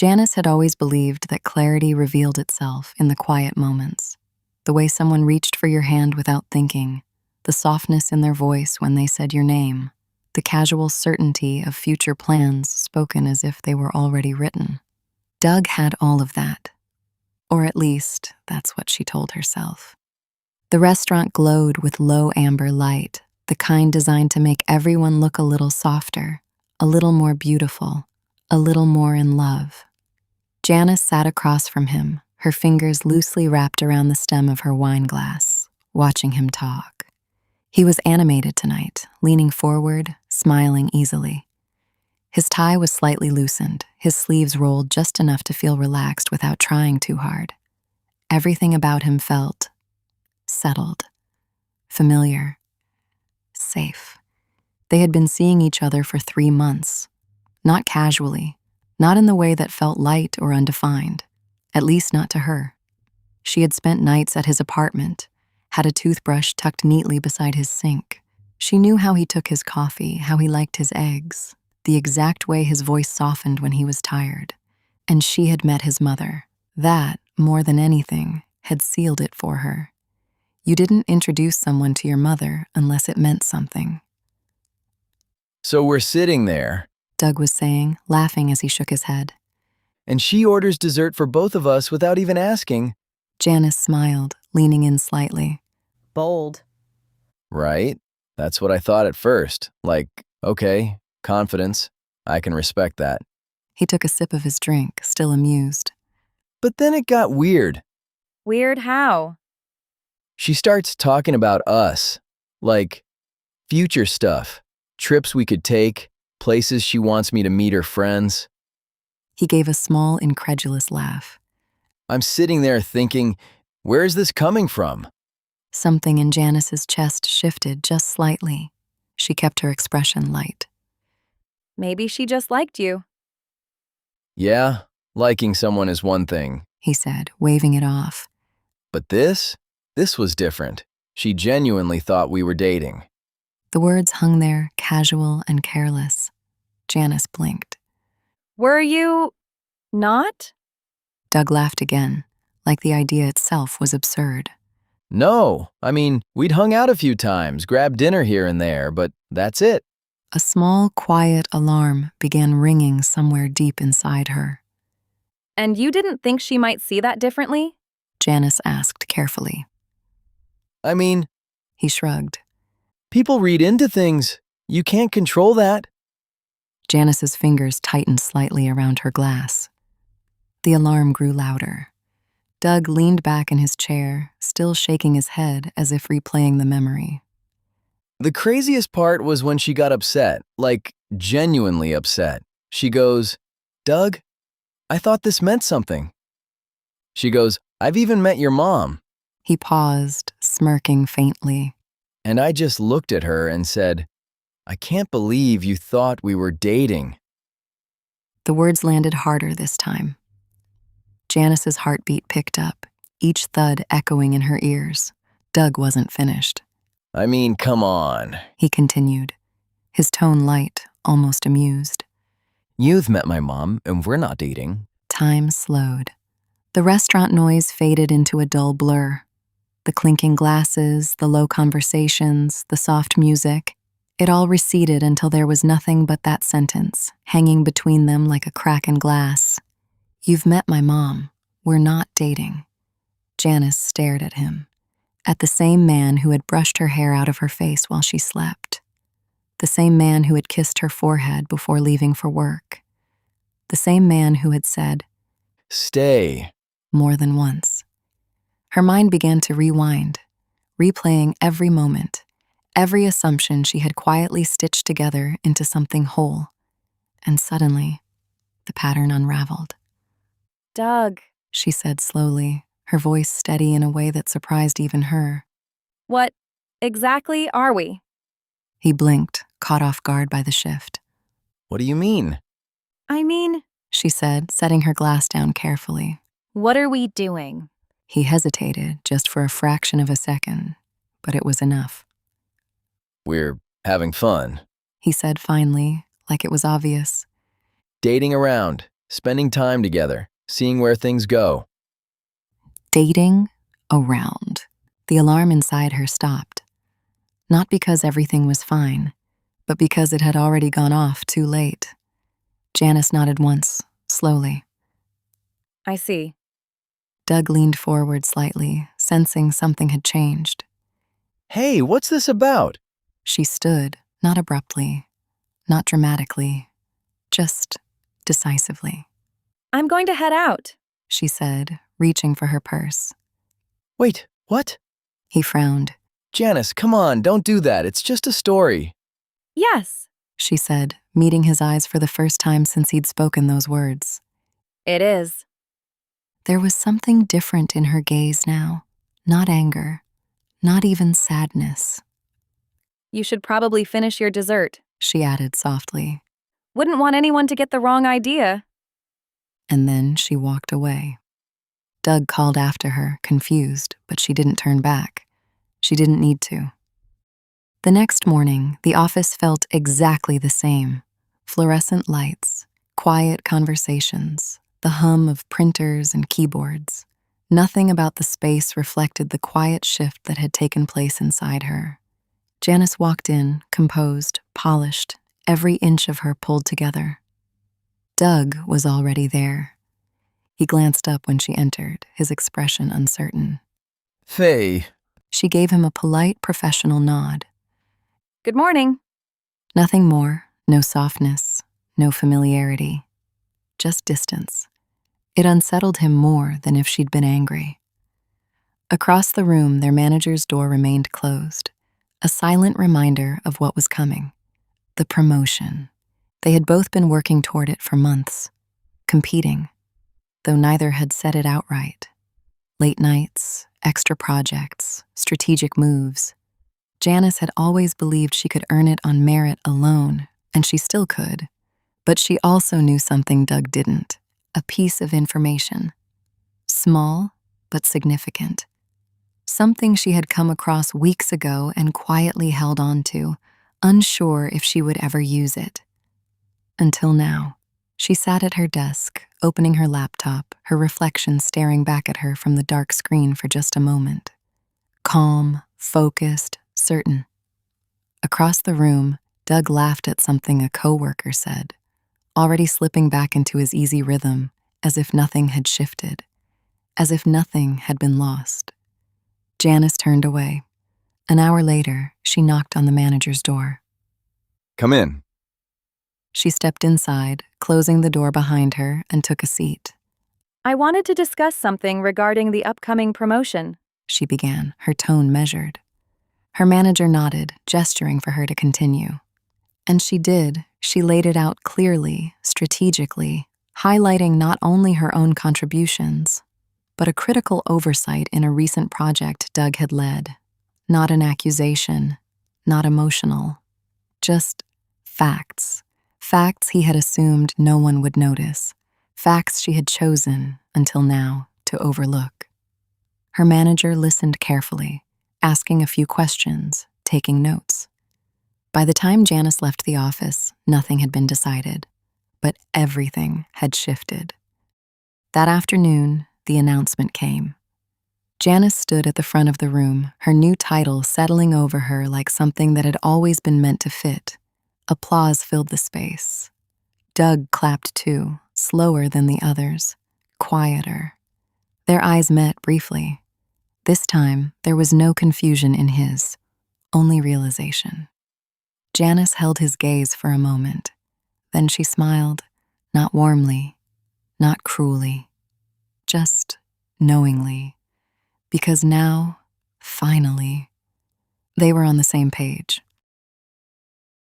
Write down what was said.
Janice had always believed that clarity revealed itself in the quiet moments. The way someone reached for your hand without thinking, the softness in their voice when they said your name, the casual certainty of future plans spoken as if they were already written. Doug had all of that. Or at least, that's what she told herself. The restaurant glowed with low amber light, the kind designed to make everyone look a little softer, a little more beautiful, a little more in love. Janice sat across from him, her fingers loosely wrapped around the stem of her wine glass, watching him talk. He was animated tonight, leaning forward, smiling easily. His tie was slightly loosened, his sleeves rolled just enough to feel relaxed without trying too hard. Everything about him felt settled, familiar, safe. They had been seeing each other for 3 months, not casually, not in the way that felt light or undefined, at least not to her. She had spent nights at his apartment, had a toothbrush tucked neatly beside his sink. She knew how he took his coffee, how he liked his eggs, the exact way his voice softened when he was tired. And she had met his mother. That, more than anything, had sealed it for her. You didn't introduce someone to your mother unless it meant something. So we're sitting there, Doug was saying, laughing as he shook his head. and she orders dessert for both of us without even asking. Janice smiled, leaning in slightly. Bold. Right? That's what I thought at first. Like, okay, confidence. I can respect that. He took a sip of his drink, still amused. But then it got weird. Weird how? She starts talking about us, like future stuff, trips we could take, places she wants me to meet her friends. He gave a small, incredulous laugh. I'm sitting there thinking, where is this coming from? Something in Janice's chest shifted just slightly. She kept her expression light. Maybe she just liked you. Yeah, liking someone is one thing. He said, waving it off. But this was different. She genuinely thought we were dating. The words hung there, casual and careless. Janice blinked. Were you not? Doug laughed again, like the idea itself was absurd. No, I mean, we'd hung out a few times, grabbed dinner here and there, but that's it. A small, quiet alarm began ringing somewhere deep inside her. And you didn't think she might see that differently? Janice asked carefully. I mean, He shrugged. people read into things. You can't control that. Janice's fingers tightened slightly around her glass. The alarm grew louder. Doug leaned back in his chair, still shaking his head as if replaying the memory. The craziest part was when she got upset, like genuinely upset. She goes, Doug, I thought this meant something. She goes, I've even met your mom. He paused, smirking faintly. And I just looked at her and said, I can't believe you thought we were dating. The words landed harder this time. Janice's heartbeat picked up, each thud echoing in her ears. Doug wasn't finished. I mean, come on. He continued, his tone light, almost amused. You've met my mom, and we're not dating. Time slowed. The restaurant noise faded into a dull blur. The clinking glasses, the low conversations, the soft music, it all receded until there was nothing but that sentence, hanging between them like a crack in glass. You've met my mom. We're not dating. Janice stared at him, at the same man who had brushed her hair out of her face while she slept, the same man who had kissed her forehead before leaving for work, the same man who had said, Stay. more than once. Her mind began to rewind, replaying every moment, every assumption she had quietly stitched together into something whole. And suddenly, the pattern unraveled. Doug, She said slowly, her voice steady in a way that surprised even her. what exactly are we? He blinked, caught off guard by the shift. What do you mean? I mean, She said, setting her glass down carefully. what are we doing? He hesitated just for a fraction of a second, but it was enough. We're having fun. He said finally, like it was obvious. Dating around. spending time together, seeing where things go. Dating around. The alarm inside her stopped. Not because everything was fine, but because it had already gone off too late. Janice nodded once, slowly. I see. Doug leaned forward slightly, sensing something had changed. Hey, what's this about? She stood, not abruptly, not dramatically, just decisively. I'm going to head out. She said, reaching for her purse. Wait, what? He frowned. Janice, come on, don't do that. It's just a story. Yes, She said, meeting his eyes for the first time since he'd spoken those words. it is. There was something different in her gaze now. Not anger, not even sadness, You should probably finish your dessert. she added softly. Wouldn't want anyone to get the wrong idea. And then she walked away. Doug called after her, confused, but she didn't turn back. She didn't need to. The next morning, the office felt exactly the same. Fluorescent lights, quiet conversations, the hum of printers and keyboards. Nothing about the space reflected the quiet shift that had taken place inside her. Janice walked in, composed, polished, every inch of her pulled together. Doug was already there. He glanced up when she entered, his expression uncertain. Faye. She gave him a polite, professional nod. Good morning. Nothing more, no softness, no familiarity, just distance. It unsettled him more than if she'd been angry. Across the room, their manager's door remained closed, a silent reminder of what was coming. The promotion. They had both been working toward it for months, competing, though neither had said it outright. Late nights, extra projects, strategic moves. Janice had always believed she could earn it on merit alone, and she still could. But she also knew something Doug didn't, a piece of information. Small, but significant. Something she had come across weeks ago and quietly held on to, unsure if she would ever use it. Until now. She sat at her desk, opening her laptop, her reflection staring back at her from the dark screen for just a moment. Calm, focused, certain. Across the room, Doug laughed at something a coworker said, already slipping back into his easy rhythm, as if nothing had shifted, as if nothing had been lost. Janice turned away. An hour later, she knocked on the manager's door. Come in. She stepped inside, closing the door behind her, and took a seat. I wanted to discuss something regarding the upcoming promotion. She began, her tone measured. Her manager nodded, gesturing for her to continue. And she did. She laid it out clearly, strategically, highlighting not only her own contributions, but a critical oversight in a recent project Doug had led. Not an accusation, not emotional, just facts. Facts he had assumed no one would notice. Facts she had chosen, until now, to overlook. Her manager listened carefully, asking a few questions, taking notes. By the time Janice left the office, nothing had been decided, but everything had shifted. That afternoon, the announcement came. Janice stood at the front of the room, her new title settling over her like something that had always been meant to fit. Applause filled the space. Doug clapped too, slower than the others, quieter. Their eyes met briefly. This time, there was no confusion in his, only realization. Janice held his gaze for a moment. Then she smiled, not warmly, not cruelly, just knowingly. Because now, finally, they were on the same page.